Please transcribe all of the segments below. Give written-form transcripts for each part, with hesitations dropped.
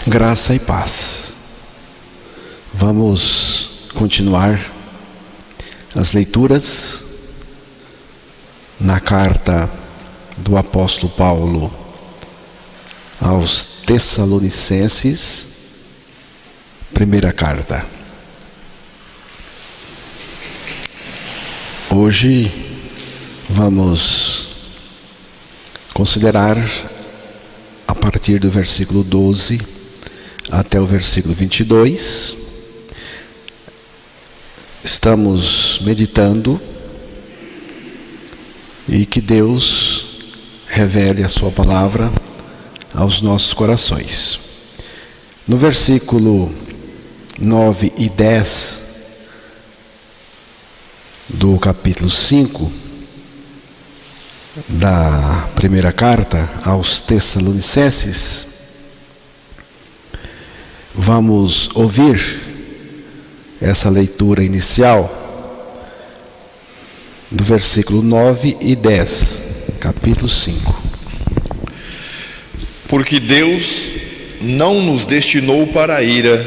Graça e paz. Vamos continuar as leituras na carta do apóstolo Paulo aos Tessalonicenses, primeira carta. Hoje vamos considerar a partir do versículo 12 até o versículo 22. Estamos meditando e que Deus revele a sua palavra aos nossos corações. No versículo 9 e 10 do capítulo 5 da primeira carta aos Tessalonicenses, vamos ouvir essa leitura inicial do versículo 9 e 10, capítulo 5. Porque Deus não nos destinou para a ira,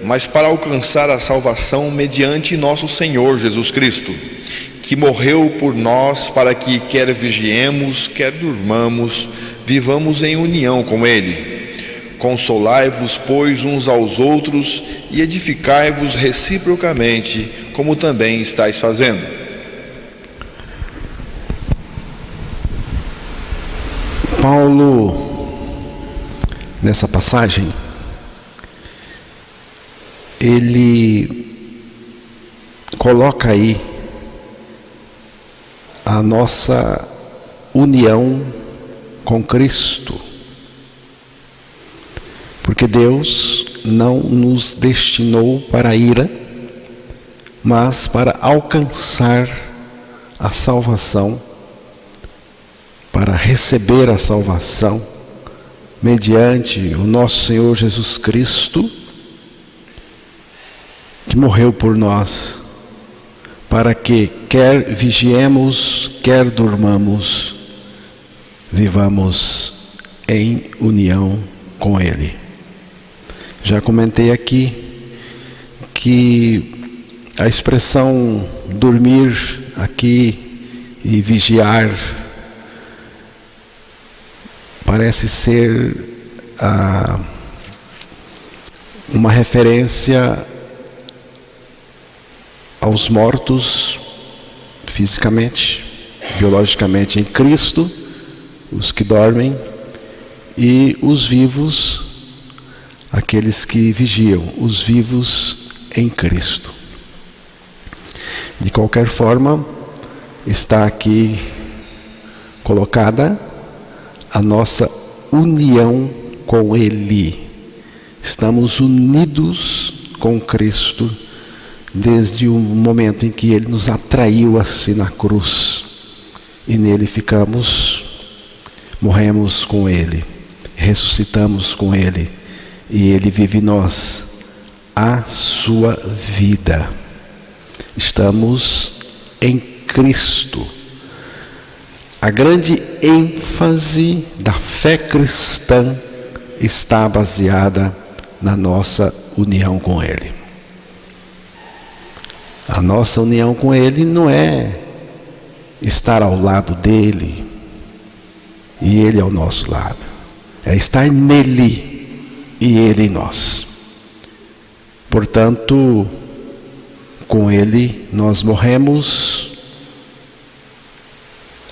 mas para alcançar a salvação mediante nosso Senhor Jesus Cristo, que morreu por nós para que, quer vigiemos, quer durmamos, vivamos em união com Ele. Consolai-vos, pois, uns aos outros e edificai-vos reciprocamente, como também estáis fazendo. Paulo, nessa passagem, ele coloca aí a nossa união com Cristo. Porque Deus não nos destinou para a ira, mas para alcançar a salvação, para receber a salvação, mediante o nosso Senhor Jesus Cristo, que morreu por nós, para que, quer vigiemos, quer durmamos, vivamos em união com Ele. Já comentei aqui que a expressão dormir aqui e vigiar parece ser uma referência aos mortos fisicamente, biologicamente em Cristo, os que dormem, e os vivos, aqueles que vigiam, os vivos em Cristo. De qualquer forma, está aqui colocada a nossa união com Ele. Estamos unidos com Cristo desde o momento em que Ele nos atraiu assim na cruz. E nele ficamos, morremos com Ele, ressuscitamos com Ele. E Ele vive em nós a sua vida. Estamos em Cristo. A grande ênfase da fé cristã está baseada na nossa união com Ele. A nossa união com Ele não é estar ao lado dEle e Ele ao nosso lado. É estar nele e Ele em nós. Portanto, com Ele nós morremos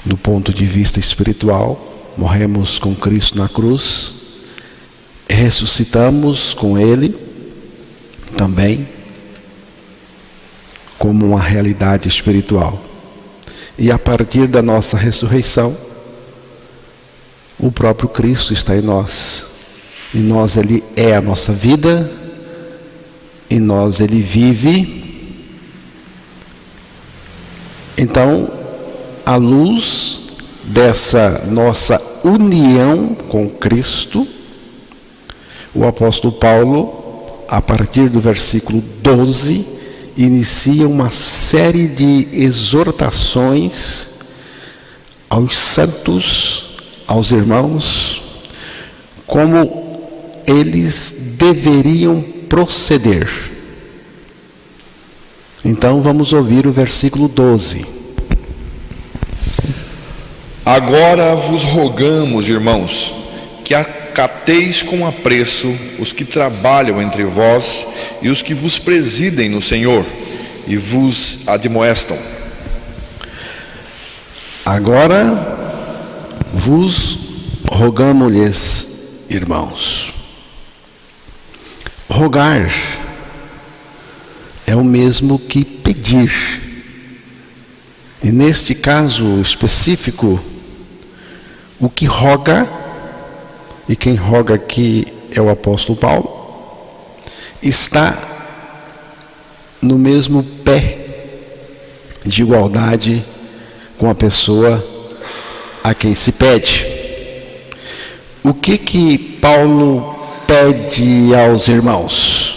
do ponto de vista espiritual, morremos com Cristo na cruz, ressuscitamos com Ele também, como uma realidade espiritual. E a partir da nossa ressurreição, o próprio Cristo está em nós. Em nós Ele é a nossa vida, em nós Ele vive. Então, à luz dessa nossa união com Cristo, o apóstolo Paulo, a partir do versículo 12, inicia uma série de exortações aos santos, aos irmãos, como eles deveriam proceder. Então vamos ouvir o versículo 12. Agora vos rogamos, irmãos, que acateis com apreço os que trabalham entre vós e os que vos presidem no Senhor e vos admoestam. Agora vos rogamo-lhes, irmãos. Rogar é o mesmo que pedir. E neste caso específico, o que roga, e quem roga aqui é o apóstolo Paulo, está no mesmo pé de igualdade com a pessoa a quem se pede. O que Paulo pede aos irmãos?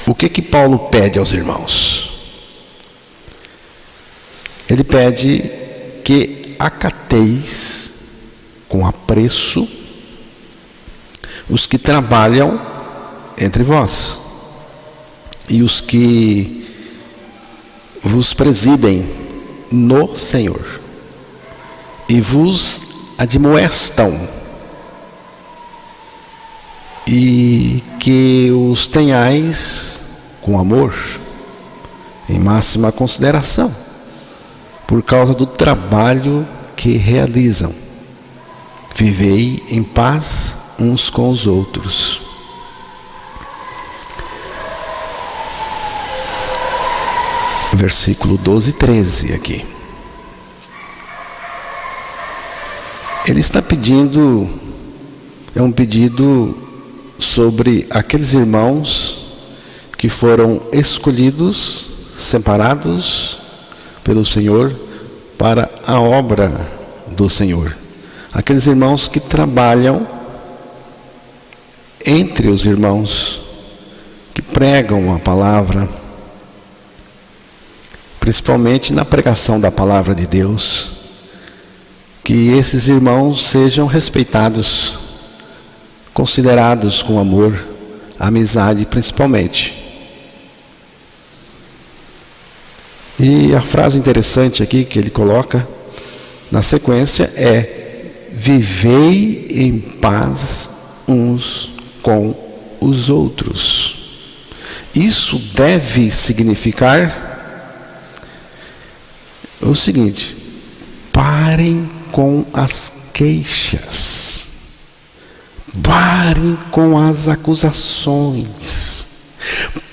O que Paulo pede aos irmãos? Ele pede que acateis com apreço os que trabalham entre vós e os que vos presidem no Senhor e vos admoestam, e que os tenhais com amor, em máxima consideração, por causa do trabalho que realizam. Vivei em paz uns com os outros. Versículo 12 e 13 aqui. Ele está pedindo, é um pedido sobre aqueles irmãos que foram escolhidos, separados pelo Senhor para a obra do Senhor. Aqueles irmãos que trabalham entre os irmãos, que pregam a palavra, principalmente na pregação da palavra de Deus. Que esses irmãos sejam respeitados, considerados com amor, amizade principalmente. E a frase interessante aqui que ele coloca na sequência é: vivei em paz uns com os outros. Isso deve significar o seguinte: parem com as queixas, parem com as acusações,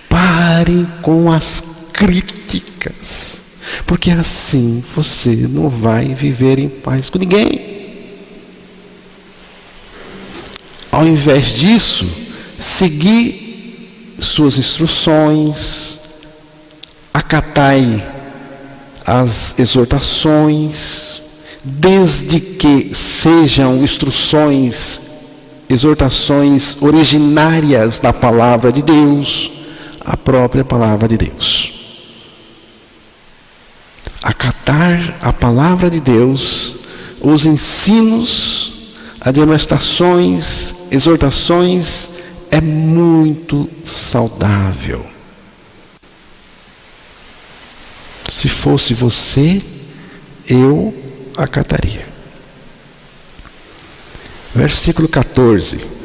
parem com as críticas, porque assim você não vai viver em paz com ninguém. Ao invés disso, seguir suas instruções, acatai as exortações, desde que sejam instruções, exortações originárias da palavra de Deus, a própria palavra de Deus. Acatar a palavra de Deus, os ensinos, admoestações, exortações, é muito saudável. Se fosse você, eu acataria. Versículo 14.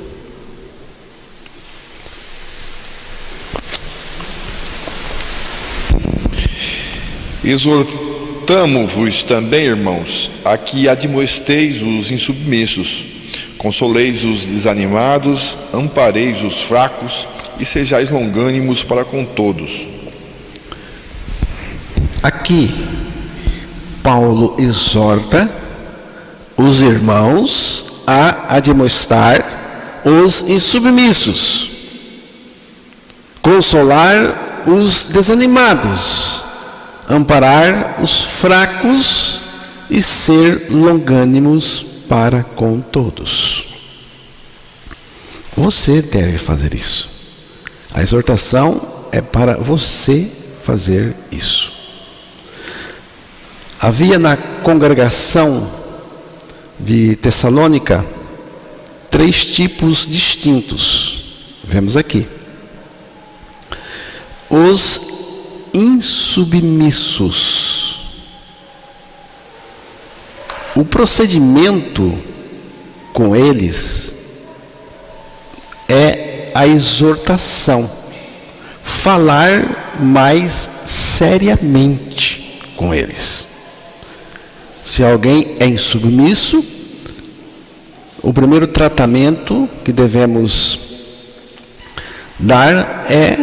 Exortamo-vos também, irmãos, a que admoesteis os insubmissos, consoleis os desanimados, ampareis os fracos e sejais longânimos para com todos. Aqui, Paulo exorta os irmãos a admoestar os insubmissos, consolar os desanimados, amparar os fracos e ser longânimos para com todos. Você deve fazer isso. A exortação é para você fazer isso. Havia na congregação de Tessalônica, 3 tipos distintos. Vemos aqui. Os insubmissos. O procedimento com eles é a exortação, falar mais seriamente com eles. Se alguém é insubmisso, o primeiro tratamento que devemos dar é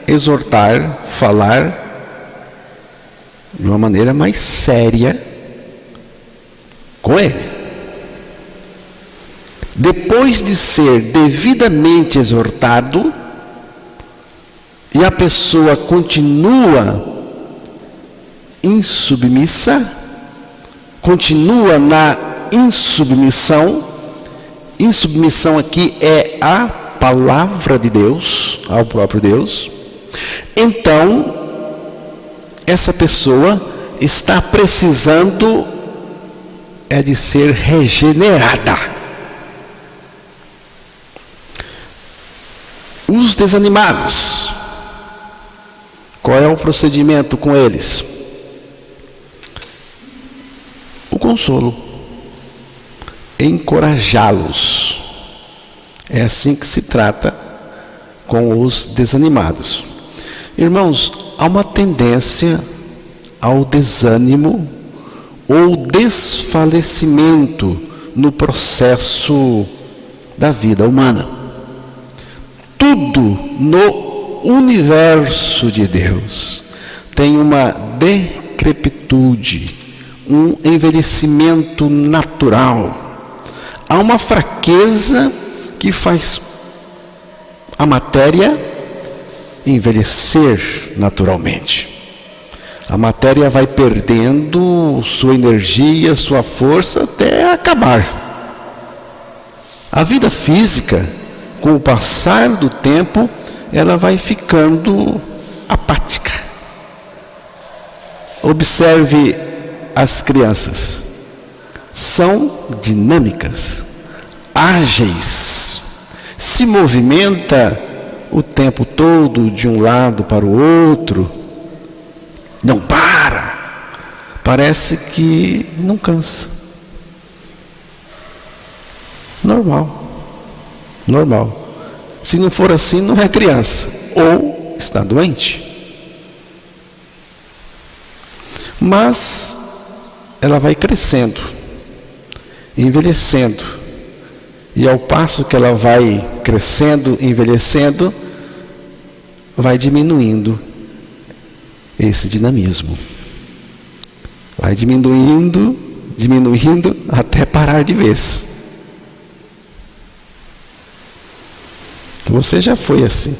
exortar, falar de uma maneira mais séria com ele. Depois de ser devidamente exortado, e a pessoa continua insubmissa, continua na insubmissão. Insubmissão aqui é a palavra de Deus, ao próprio Deus. Então, essa pessoa está precisando de ser regenerada. Os desanimados, qual é o procedimento com eles? O consolo, encorajá-los. É assim que se trata com os desanimados. Irmãos, há uma tendência ao desânimo ou desfalecimento no processo da vida humana. Tudo no universo de Deus tem uma decrepitude, um envelhecimento natural. Há uma fraqueza que faz a matéria envelhecer naturalmente. A matéria vai perdendo sua energia, sua força até acabar. A vida física, com o passar do tempo, ela vai ficando apática. Observe as crianças. São dinâmicas, ágeis, se movimenta o tempo todo de um lado para o outro, não para, parece que não cansa. Normal. Se não for assim, não é criança, ou está doente. Mas ela vai crescendo, envelhecendo, e ao passo que ela vai crescendo, envelhecendo, vai diminuindo esse dinamismo. Vai diminuindo, até parar de vez. Você já foi assim.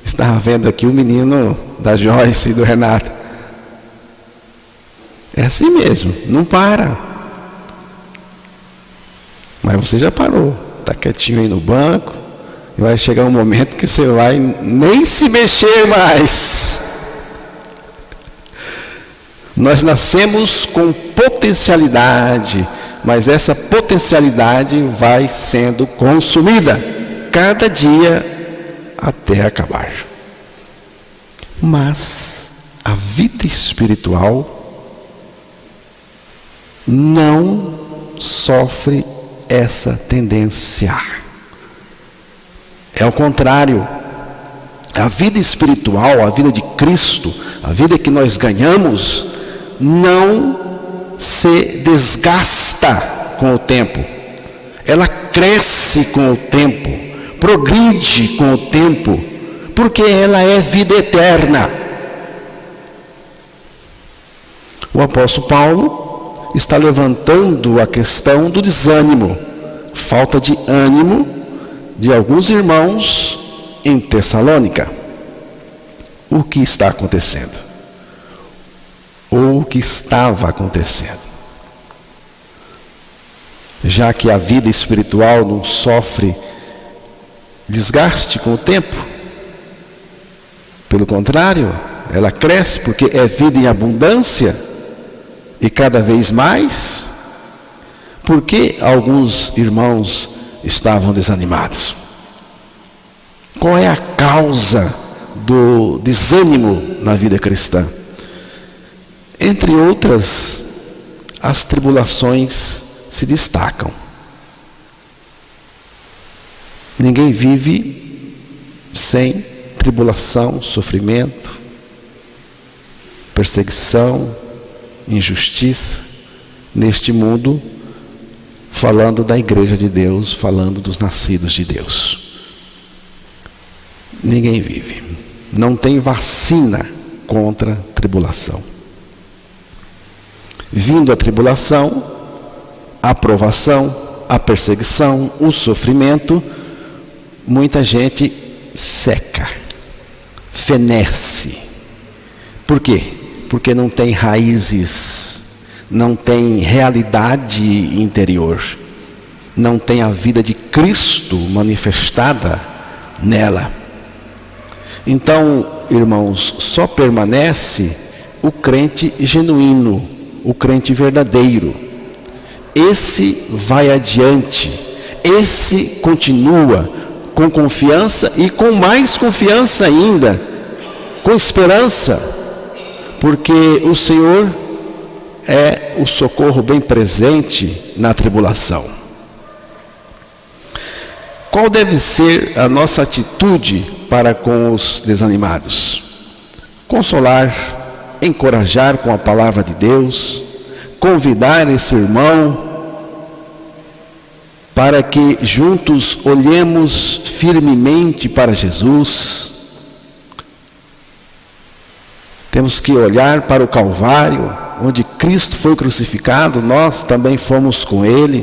Estava vendo aqui o menino da Joyce e do Renato. É assim mesmo, não para. Mas você já parou, está quietinho aí no banco, e vai chegar um momento que você vai nem se mexer mais. Nós nascemos com potencialidade, mas essa potencialidade vai sendo consumida cada dia até acabar. Mas a vida espiritual não sofre essa tendência. É o contrário. A vida espiritual, a vida de Cristo, a vida que nós ganhamos, não se desgasta com o tempo. Ela cresce com o tempo, progride com o tempo, porque ela é vida eterna. O apóstolo Paulo está levantando a questão do desânimo, falta de ânimo de alguns irmãos em Tessalônica. O que está acontecendo? Ou o que estava acontecendo? Já que a vida espiritual não sofre desgaste com o tempo, pelo contrário, ela cresce porque é vida em abundância, e cada vez mais. Por que alguns irmãos estavam desanimados? Qual é a causa do desânimo na vida cristã? Entre outras, as tribulações se destacam. Ninguém vive sem tribulação, sofrimento, perseguição, injustiça neste mundo, falando da igreja de Deus, falando dos nascidos de Deus. Ninguém vive. Não tem vacina contra a tribulação. Vindo a tribulação, a provação, a perseguição, o sofrimento, muita gente seca, fenece. Por quê? Porque não tem raízes, não tem realidade interior, não tem a vida de Cristo manifestada nela. Então, irmãos, só permanece o crente genuíno, o crente verdadeiro. Esse vai adiante, esse continua com confiança e com mais confiança ainda, com esperança, porque o Senhor é o socorro bem presente na tribulação. Qual deve ser a nossa atitude para com os desanimados? Consolar, encorajar com a palavra de Deus, convidar esse irmão para que juntos olhemos firmemente para Jesus. Temos que olhar para o Calvário, onde Cristo foi crucificado, nós também fomos com Ele.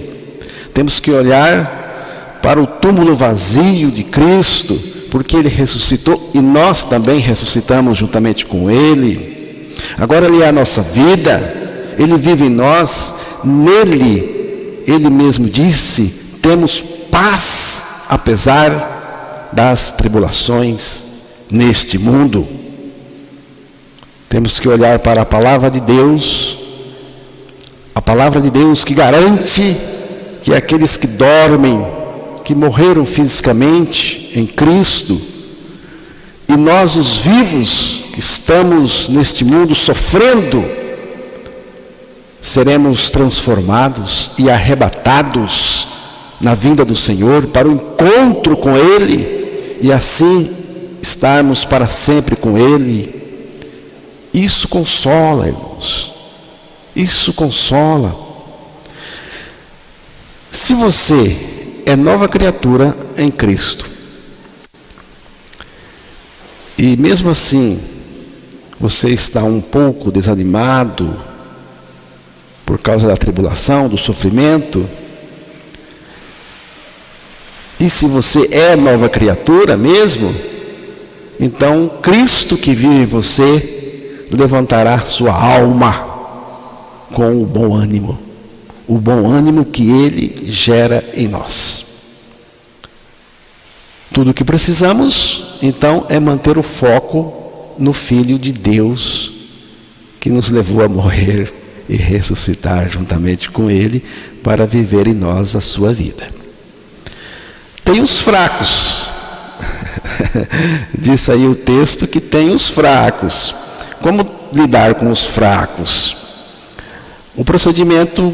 Temos que olhar para o túmulo vazio de Cristo, porque Ele ressuscitou e nós também ressuscitamos juntamente com Ele. Agora Ele é a nossa vida, Ele vive em nós, nele, Ele mesmo disse, temos paz, apesar das tribulações neste mundo. Temos que olhar para a palavra de Deus, a palavra de Deus que garante que aqueles que dormem, que morreram fisicamente em Cristo, e nós os vivos que estamos neste mundo sofrendo, seremos transformados e arrebatados na vinda do Senhor para o encontro com Ele, e assim estarmos para sempre com Ele. Isso consola, irmãos. Isso consola. Se você é nova criatura em Cristo, e mesmo assim você está um pouco desanimado por causa da tribulação, do sofrimento, e se você é nova criatura mesmo, então Cristo que vive em você levantará sua alma com o bom ânimo que Ele gera em nós. Tudo o que precisamos, então, é manter o foco no Filho de Deus, que nos levou a morrer e ressuscitar juntamente com Ele, para viver em nós a sua vida. Tem os fracos, diz aí o texto que tem os fracos. Como lidar com os fracos? O procedimento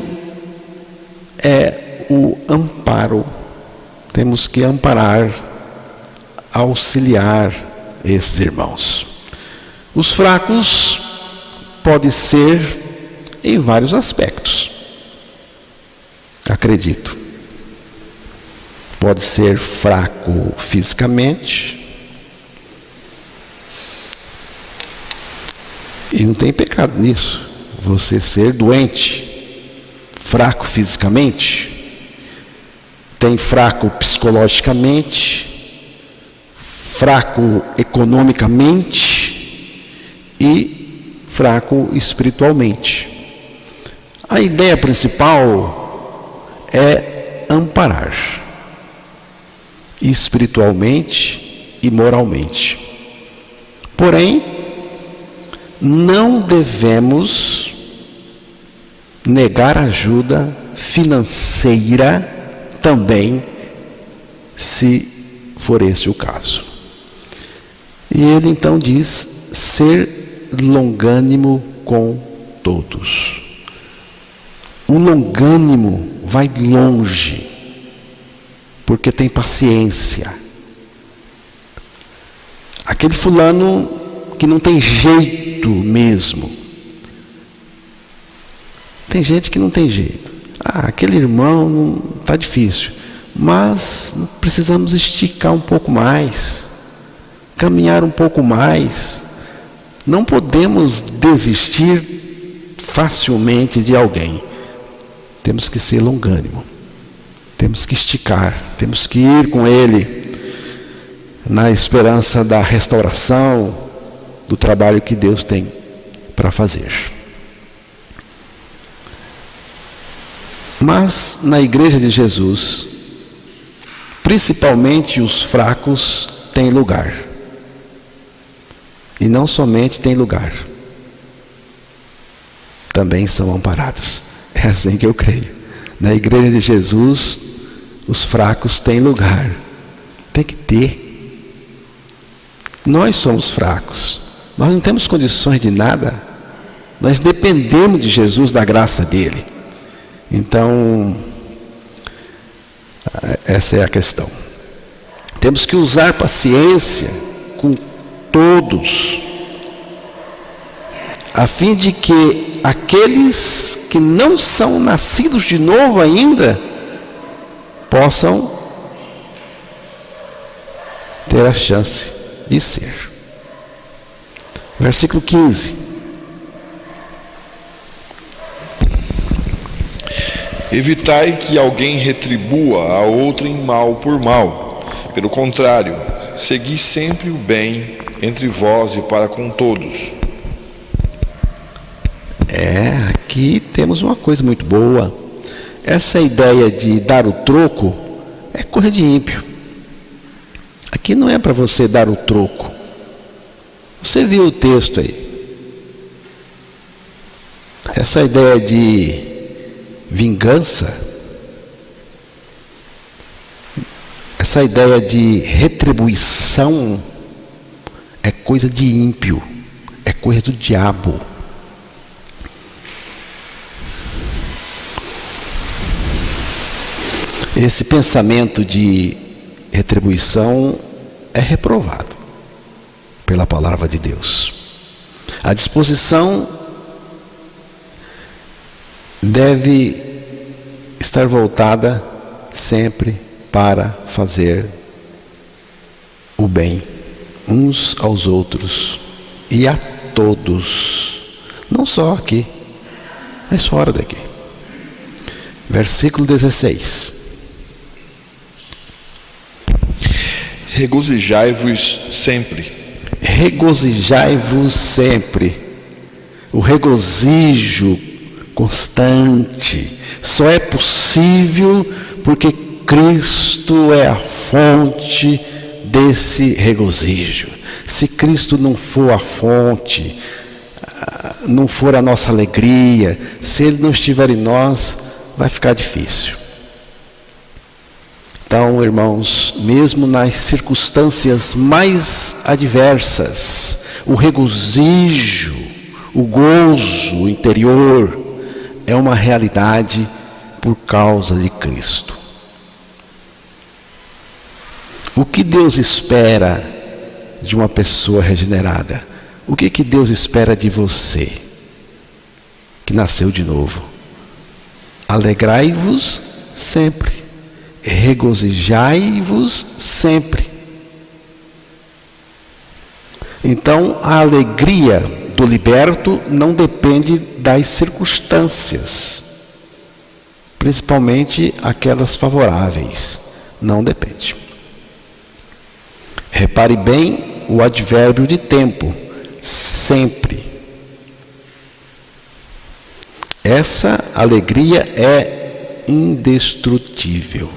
é o amparo. Temos que amparar, auxiliar esses irmãos. Os fracos podem ser em vários aspectos, acredito. Pode ser fraco fisicamente, e não tem pecado nisso, você ser doente, fraco fisicamente. Tem fraco psicologicamente, fraco economicamente e fraco espiritualmente. A ideia principal é amparar espiritualmente e moralmente. Porém, não devemos negar ajuda financeira também, se for esse o caso. E ele então diz: ser longânimo com todos. O longânimo vai longe, porque tem paciência. Aquele fulano que não tem jeito mesmo. Tem gente que não tem jeito. Aquele irmão não está difícil, mas precisamos esticar um pouco mais, caminhar um pouco mais. Não podemos desistir facilmente de alguém. Temos que ser longânimo, temos que esticar, temos que ir com ele na esperança da restauração do trabalho que Deus tem para fazer. Mas na igreja de Jesus, principalmente os fracos têm lugar. E não somente têm lugar, também são amparados. É assim que eu creio. Na igreja de Jesus, os fracos têm lugar. Tem que ter. Nós somos fracos. Nós não temos condições de nada. Nós dependemos de Jesus, da graça dele. Então, essa é a questão. Temos que usar paciência com todos, a fim de que aqueles que não são nascidos de novo ainda possam ter a chance de ser. Versículo 15. Evitai que alguém retribua a outrem mal por mal. Pelo contrário, segui sempre o bem entre vós e para com todos. Aqui temos uma coisa muito boa. Essa ideia de dar o troco é coisa de ímpio. Aqui não é para você dar o troco. Você viu o texto aí. Essa ideia de vingança, essa ideia de retribuição é coisa de ímpio, é coisa do diabo. Esse pensamento de retribuição é reprovado pela palavra de Deus. A disposição deve estar voltada sempre para fazer o bem uns aos outros e a todos, não só aqui, mas fora daqui. Versículo 16. Regozijai-vos sempre. Regozijai-vos sempre. O regozijo constante só é possível porque Cristo é a fonte desse regozijo. Se Cristo não for a fonte, não for a nossa alegria, se Ele não estiver em nós, vai ficar difícil. Então, irmãos, mesmo nas circunstâncias mais adversas, o regozijo, o gozo interior é uma realidade por causa de Cristo. O que Deus espera de uma pessoa regenerada? O que Deus espera de você que nasceu de novo? Alegrai-vos sempre, regozijai-vos sempre. Então, a alegria do liberto não depende das circunstâncias, principalmente aquelas favoráveis. Não depende. Repare bem o advérbio de tempo, sempre. Essa alegria é indestrutível.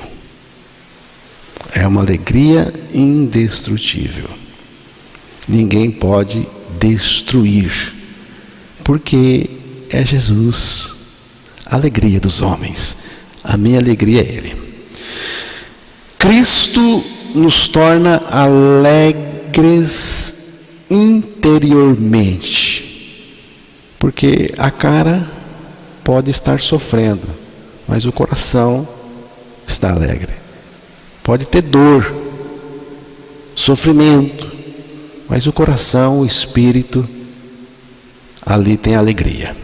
É uma alegria indestrutível. Ninguém pode destruir, porque é Jesus, a alegria dos homens, A minha alegria é Ele. Cristo nos torna alegres interiormente, porque a cara pode estar sofrendo, mas o coração está alegre. Pode ter dor, sofrimento, mas o coração, o espírito, ali tem alegria.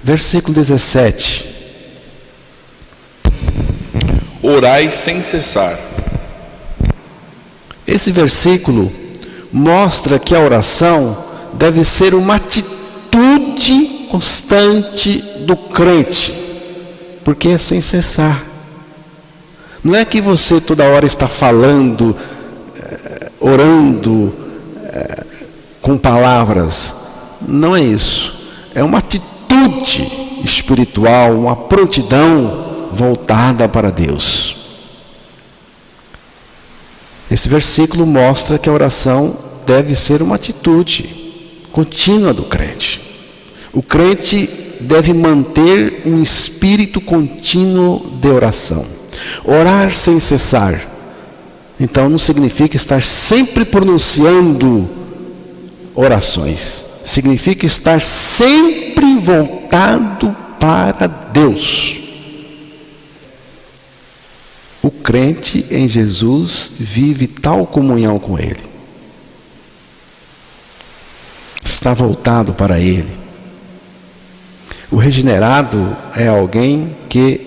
Versículo 17. Orai sem cessar. Esse versículo mostra que a oração deve ser uma atitude constante do crente, porque é sem cessar. Não é que você toda hora está falando, orando com palavras. Não é isso. É uma atitude espiritual, uma prontidão voltada para Deus. Esse versículo mostra que a oração deve ser uma atitude contínua do crente. O crente deve manter um espírito contínuo de oração. Orar sem cessar, então, não significa estar sempre pronunciando orações. Significa estar sempre voltado para Deus. O crente em Jesus vive tal comunhão com Ele. Está voltado para Ele. O regenerado é alguém que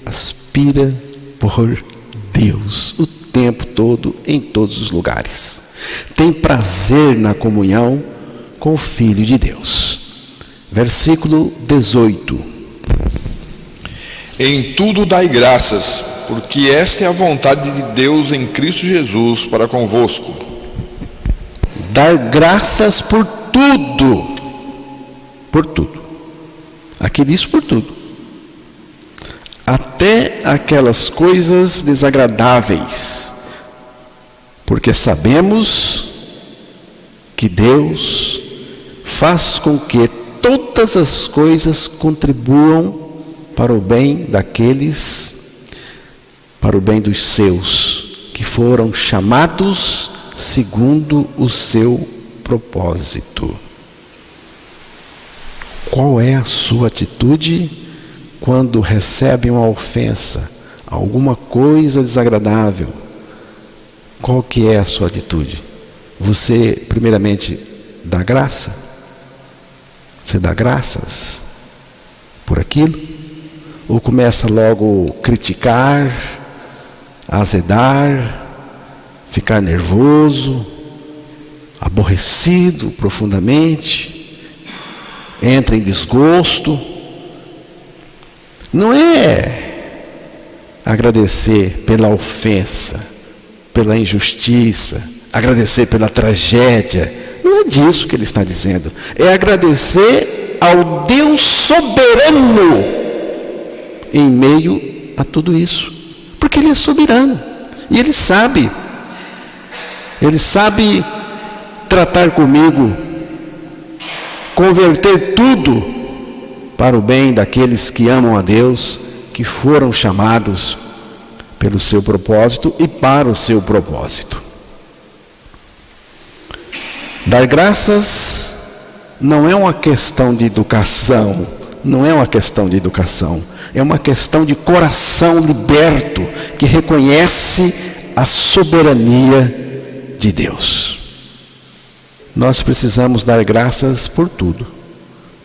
aspira por Deus o tempo todo, em todos os lugares. Tem prazer na comunhão com o Filho de Deus. Versículo 18. Em tudo dai graças, porque esta é a vontade de Deus em Cristo Jesus para convosco. Dar graças por tudo. Por tudo. Aqui diz por tudo. Até aquelas coisas desagradáveis. Porque sabemos que Deus faz com que todas as coisas contribuam para o bem daqueles, para o bem dos seus, que foram chamados segundo o seu propósito. Qual é a sua atitude quando recebe uma ofensa, alguma coisa desagradável? Qual que é a sua atitude? Você, primeiramente, dá graça? Você dá graças por aquilo? Ou começa logo a criticar, a azedar, ficar nervoso, aborrecido profundamente, entra em desgosto? Não é agradecer pela ofensa, pela injustiça, agradecer pela tragédia. Não é disso que ele está dizendo. É agradecer ao Deus soberano em meio a tudo isso, porque Ele é soberano e Ele sabe tratar comigo, converter tudo para o bem daqueles que amam a Deus, que foram chamados pelo seu propósito e para o seu propósito. Dar graças não é uma questão de educação, não é uma questão de educação. É uma questão de coração liberto, que reconhece a soberania de Deus. Nós precisamos dar graças por tudo.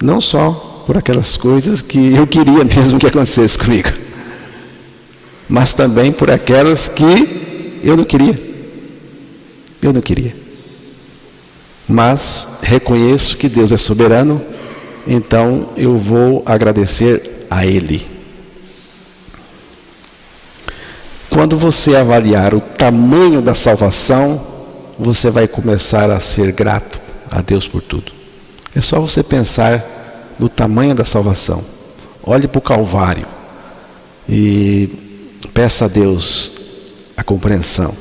Não só por aquelas coisas que eu queria mesmo que acontecesse comigo, mas também por aquelas que eu não queria. Eu não queria. Mas reconheço que Deus é soberano, então eu vou agradecer a Ele. Quando você avaliar o tamanho da salvação, você vai começar a ser grato a Deus por tudo. É só você pensar no tamanho da salvação. Olhe para o Calvário e peça a Deus a compreensão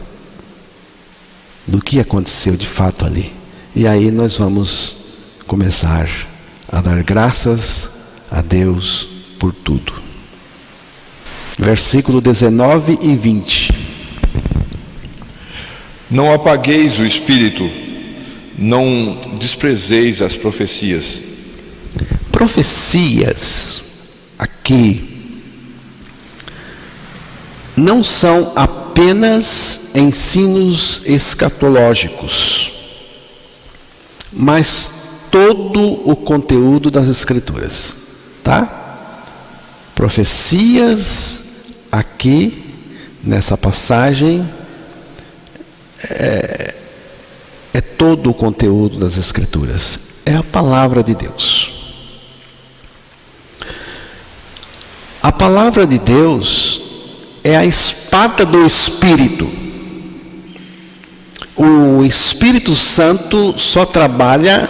do que aconteceu de fato ali. E aí nós vamos começar a dar graças a Deus por tudo. versículo 19 e 20. Não apagueis o espírito, não desprezeis as profecias. Profecias aqui não são apenas ensinos escatológicos, mas todo o conteúdo das Escrituras, tá? Profecias aqui nessa passagem é todo o conteúdo das Escrituras, é a palavra de Deus. A palavra de Deus é a espada do Espírito. O Espírito Santo só trabalha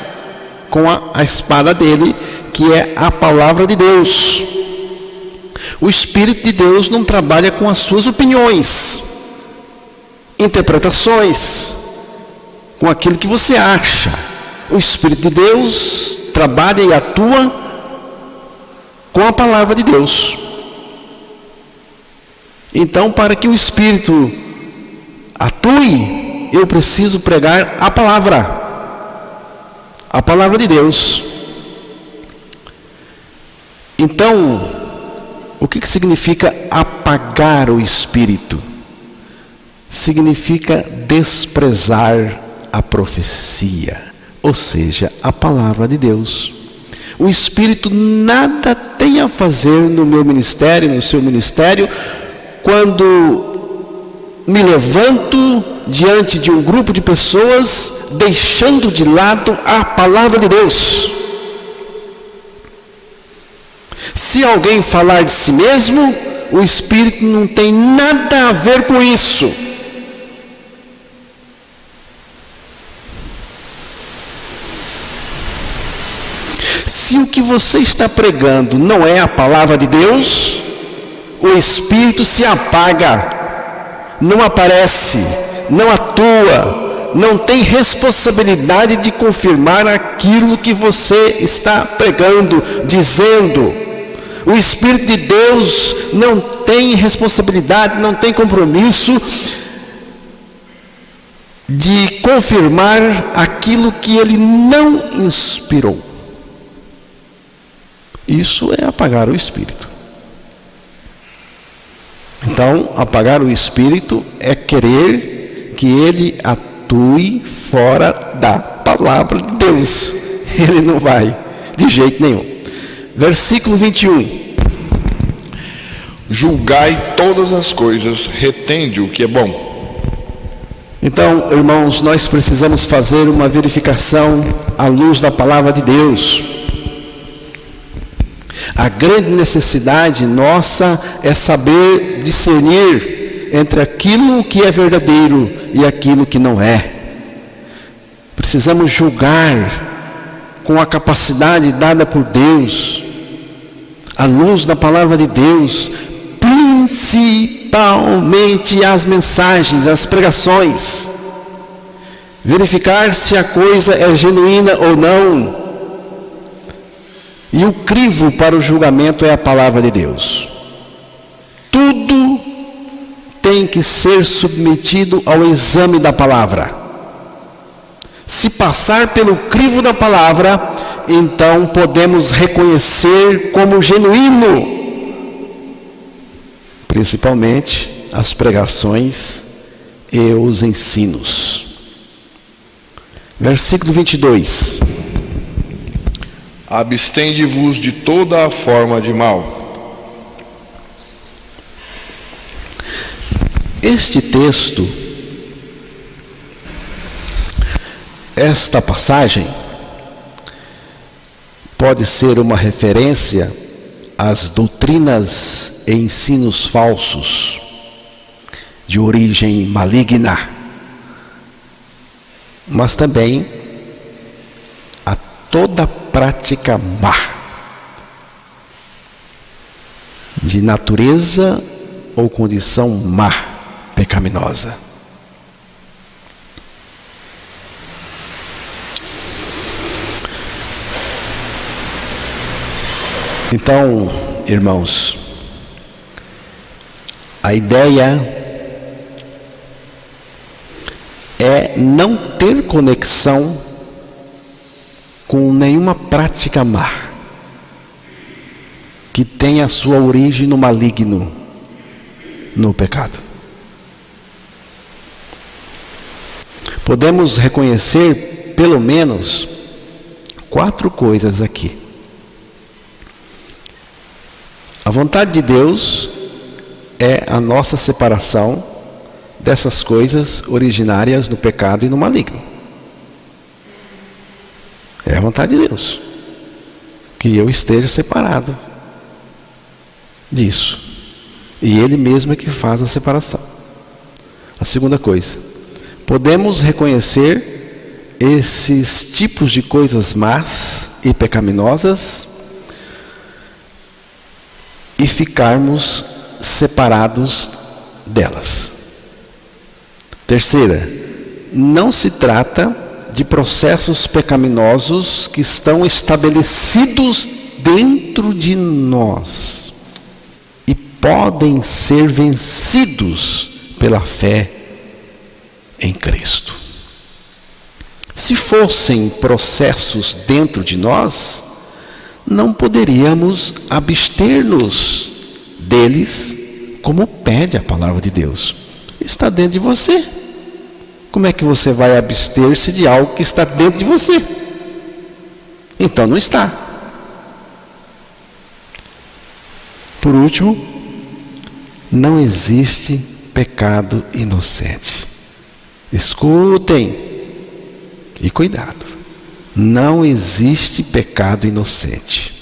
com a espada dele, que é a palavra de Deus. O Espírito de Deus não trabalha com as suas opiniões, interpretações, com aquilo que você acha. O Espírito de Deus trabalha e atua com a palavra de Deus. Então, para que o Espírito atue, eu preciso pregar a palavra de Deus. Então, o que significa apagar o Espírito? Significa desprezar a profecia, ou seja, a palavra de Deus. O Espírito nada tem a fazer no meu ministério, no seu ministério, quando me levanto diante de um grupo de pessoas, deixando de lado a palavra de Deus. Se alguém falar de si mesmo, o Espírito não tem nada a ver com isso. Se o que você está pregando não é a palavra de Deus, o Espírito se apaga, não aparece, não atua, não tem responsabilidade de confirmar aquilo que você está pregando, dizendo. O Espírito de Deus não tem responsabilidade, não tem compromisso de confirmar aquilo que ele não inspirou. Isso é apagar o Espírito. Então, apagar o Espírito é querer que ele atue fora da palavra de Deus. Ele não vai, de jeito nenhum. Versículo 21. Julgai todas as coisas, retende o que é bom. Então, irmãos, nós precisamos fazer uma verificação à luz da palavra de Deus. A grande necessidade nossa é saber discernir entre aquilo que é verdadeiro e aquilo que não é. Precisamos julgar com a capacidade dada por Deus, à luz da palavra de Deus, principalmente as mensagens, as pregações. Verificar se a coisa é genuína ou não. E o crivo para o julgamento é a palavra de Deus. Tudo tem que ser submetido ao exame da palavra. Se passar pelo crivo da palavra, então podemos reconhecer como genuíno, principalmente as pregações e os ensinos. Versículo 22. Abstende-vos de toda a forma de mal. Este texto, esta passagem, pode ser uma referência às doutrinas e ensinos falsos de origem maligna, mas também a toda prática má, de natureza ou condição má, pecaminosa. Então, irmãos, A ideia é não ter conexão com nenhuma prática má que tenha a sua origem no maligno, no pecado. Podemos reconhecer pelo menos 4 coisas aqui. A vontade de Deus é a nossa separação dessas coisas originárias no pecado e no maligno. É a vontade de Deus que eu esteja separado disso, e Ele mesmo é que faz a separação. A segunda coisa, podemos reconhecer esses tipos de coisas más e pecaminosas e ficarmos separados delas. Terceira, não se trata de processos pecaminosos que estão estabelecidos dentro de nós e podem ser vencidos pela fé em Cristo. Se fossem processos dentro de nós, não poderíamos abster-nos deles, como pede a palavra de Deus. Está dentro de você. Como é que você vai abster-se de algo que está dentro de você? Então não está. Por último, não existe pecado inocente. Escutem e cuidado. Não existe pecado inocente.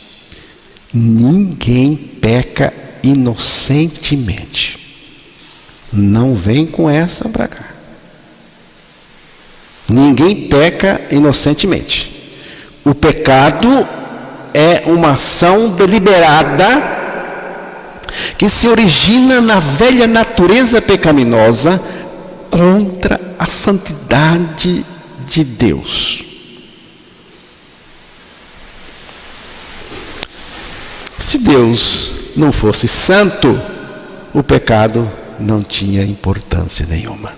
Ninguém peca inocentemente. Não vem com essa pra cá. Ninguém peca inocentemente. O pecado é uma ação deliberada que se origina na velha natureza pecaminosa contra a santidade de Deus. Se Deus não fosse santo, o pecado não tinha importância nenhuma.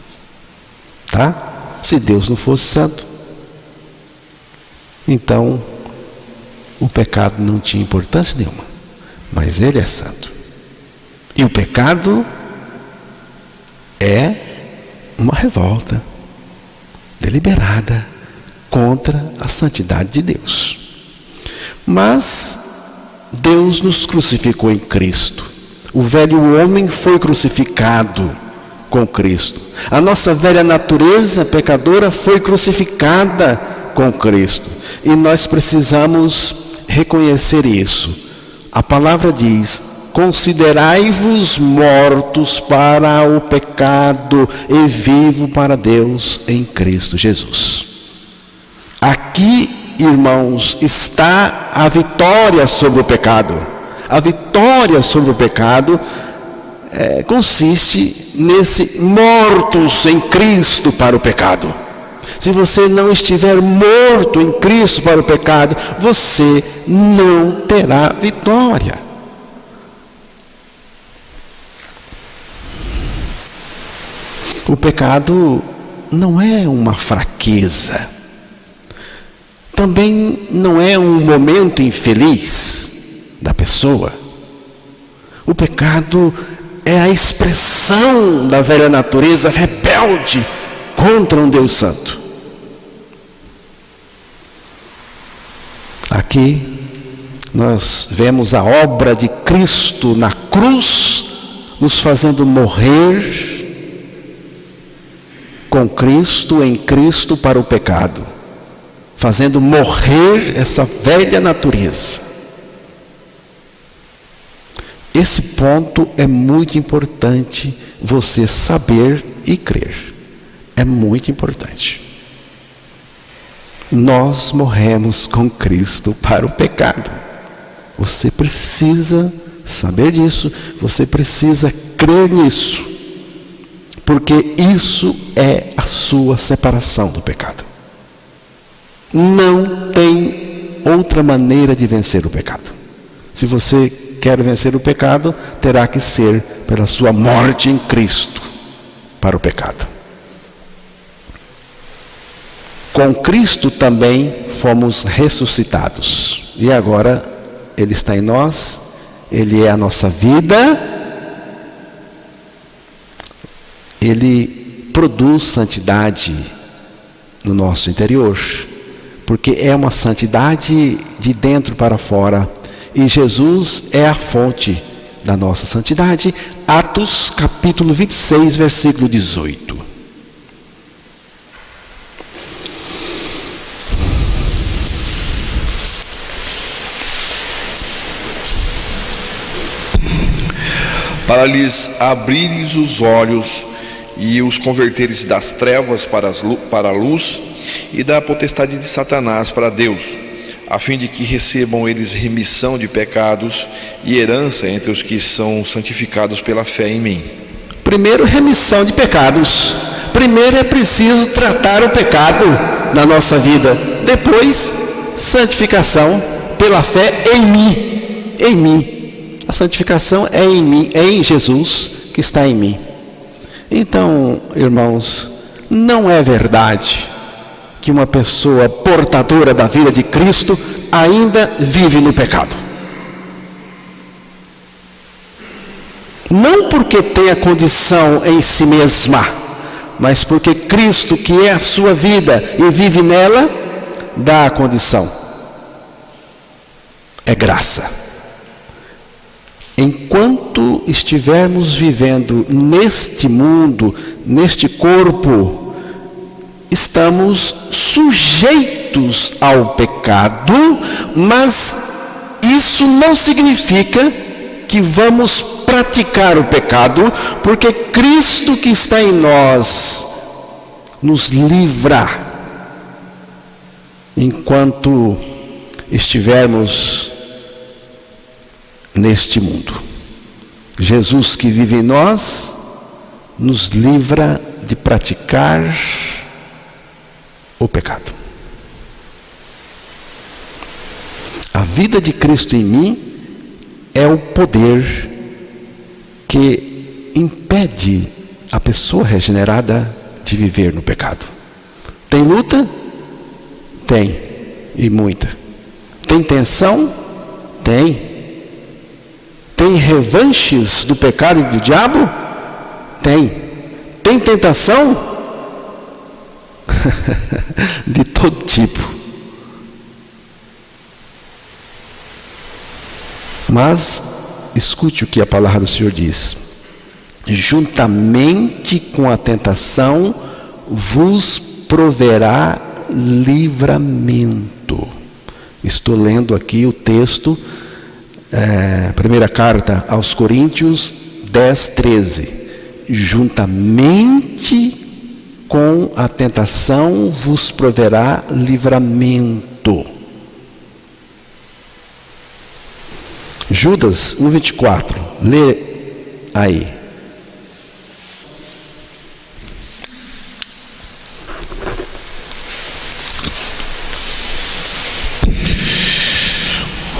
Tá? Se Deus não fosse santo, então o pecado não tinha importância nenhuma. Mas Ele é santo. E o pecado é uma revolta deliberada contra a santidade de Deus. Mas Deus nos crucificou em Cristo. O velho homem foi crucificado com Cristo. A nossa velha natureza pecadora foi crucificada com Cristo. E nós precisamos reconhecer isso. A palavra diz: considerai-vos mortos para o pecado e vivo para Deus em Cristo Jesus. Aqui, irmãos, está a vitória sobre o pecado. A vitória sobre o pecado consiste nesse mortos em Cristo para o pecado. Se você não estiver morto em Cristo para o pecado, você não terá vitória. O pecado não é uma fraqueza. Também não é um momento infeliz da pessoa. O pecado é a expressão da velha natureza rebelde contra um Deus santo. Aqui nós vemos a obra de Cristo na cruz, nos fazendo morrer com Cristo, em Cristo para o pecado, fazendo morrer essa velha natureza. Esse ponto é muito importante você saber e crer. É muito importante. Nós morremos com Cristo para o pecado. Você precisa saber disso, você precisa crer nisso. Porque isso é a sua separação do pecado. Não tem outra maneira de vencer o pecado. Se você quer vencer o pecado, terá que ser pela sua morte em Cristo para o pecado. Com Cristo também fomos ressuscitados. E agora Ele está em nós, Ele é a nossa vida, Ele produz santidade no nosso interior, porque é uma santidade de dentro para fora, e Jesus é a fonte da nossa santidade. Atos capítulo 26, versículo 18. Para lhes abrires os olhos e os converteres das trevas para a luz e da potestade de Satanás para Deus, a fim de que recebam eles remissão de pecados e herança entre os que são santificados pela fé em mim. Primeiro, remissão de pecados. Primeiro é preciso tratar o pecado na nossa vida. Depois, santificação pela fé em mim. Em mim. A santificação é em mim, é em Jesus que está em mim. Então, irmãos, não é verdade que uma pessoa portadora da vida de Cristo ainda vive no pecado. Não porque tem a condição em si mesma, mas porque Cristo, que é a sua vida e vive nela, dá a condição. É graça. Enquanto estivermos vivendo neste mundo, neste corpo, estamos sujeitos ao pecado, mas isso não significa que vamos praticar o pecado, porque Cristo que está em nós nos livra enquanto estivermos neste mundo. Jesus que vive em nós nos livra de praticar o pecado. A vida de Cristo em mim é o poder que impede a pessoa regenerada de viver no pecado. Tem luta? Tem, e muita. Tem tensão? Tem. Tem revanches do pecado e do diabo? Tem. Tem tentação? De todo tipo. Mas, escute o que a palavra do Senhor diz. Juntamente com a tentação vos proverá livramento. Estou lendo aqui o texto, primeira carta aos Coríntios 10:13. Juntamente com a tentação vos proverá livramento. Judas 1:24. Lê aí.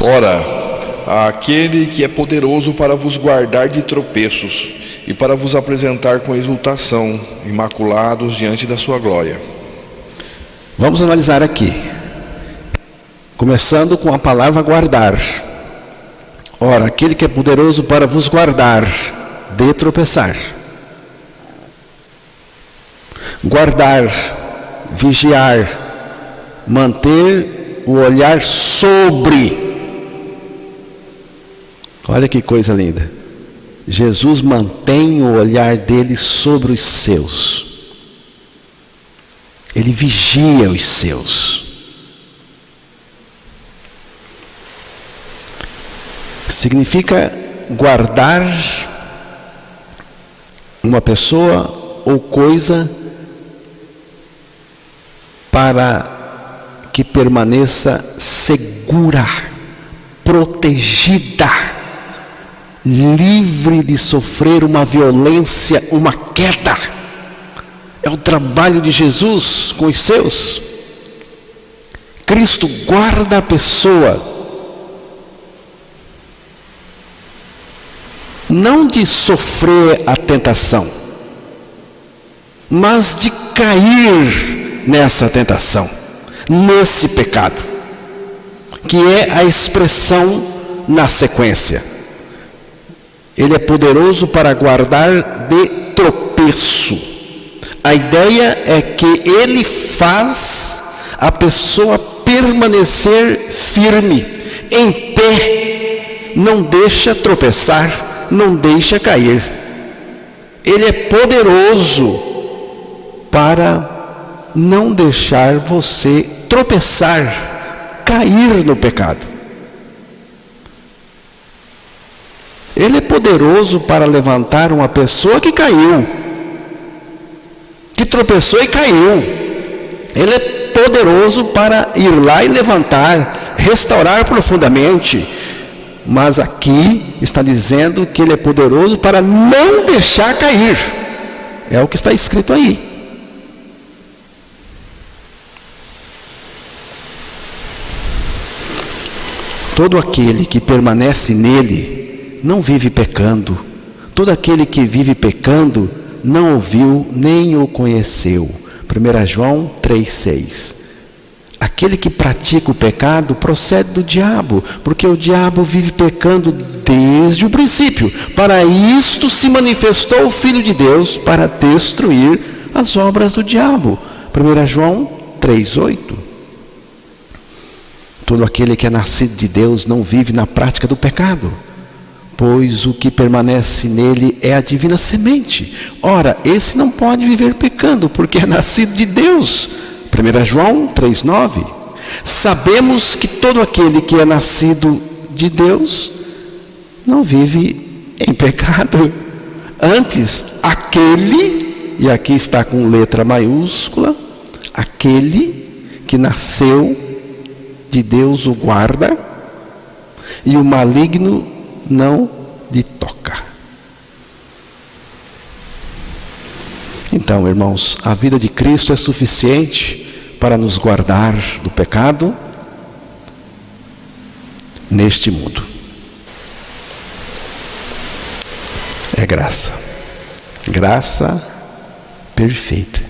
Ora, aquele que é poderoso para vos guardar de tropeços e para vos apresentar com exultação, imaculados diante da sua glória. Vamos analisar aqui, começando com a palavra guardar. Ora, aquele que é poderoso para vos guardar de tropeçar. Guardar, vigiar, manter o olhar sobre. Olha que coisa linda. Jesus mantém o olhar dele sobre os seus. Ele vigia os seus. Significa guardar uma pessoa ou coisa para que permaneça segura, protegida, livre de sofrer uma violência, uma queda. É o trabalho de Jesus com os seus. Cristo guarda a pessoa não de sofrer a tentação, mas de cair nessa tentação, nesse pecado, que é a expressão na sequência. Ele é poderoso para guardar de tropeço. A ideia é que ele faz a pessoa permanecer firme, em pé, não deixa tropeçar, não deixa cair. Ele é poderoso para não deixar você tropeçar, cair no pecado. Ele é poderoso para levantar uma pessoa que caiu, que tropeçou e caiu. Ele é poderoso para ir lá e levantar, restaurar profundamente. Mas aqui está dizendo que ele é poderoso para não deixar cair. É o que está escrito aí. Todo aquele que permanece nele não vive pecando. Todo aquele que vive pecando não ouviu nem o conheceu. 1 João 3,6. Aquele que pratica o pecado procede do diabo, porque o diabo vive pecando desde o princípio. Para isto se manifestou o Filho de Deus, para destruir as obras do diabo. 1 João 3,8. Todo aquele que é nascido de Deus não vive na prática do pecado, pois o que permanece nele é a divina semente. Ora, esse não pode viver pecando, porque é nascido de Deus. 1 João 3,9. Sabemos que todo aquele que é nascido de Deus não vive em pecado. Antes, aquele, e aqui está com letra maiúscula, aquele que nasceu de Deus o guarda, e o maligno não lhe toca. Então, irmãos, a vida de Cristo é suficiente para nos guardar do pecado neste mundo. É graça perfeita.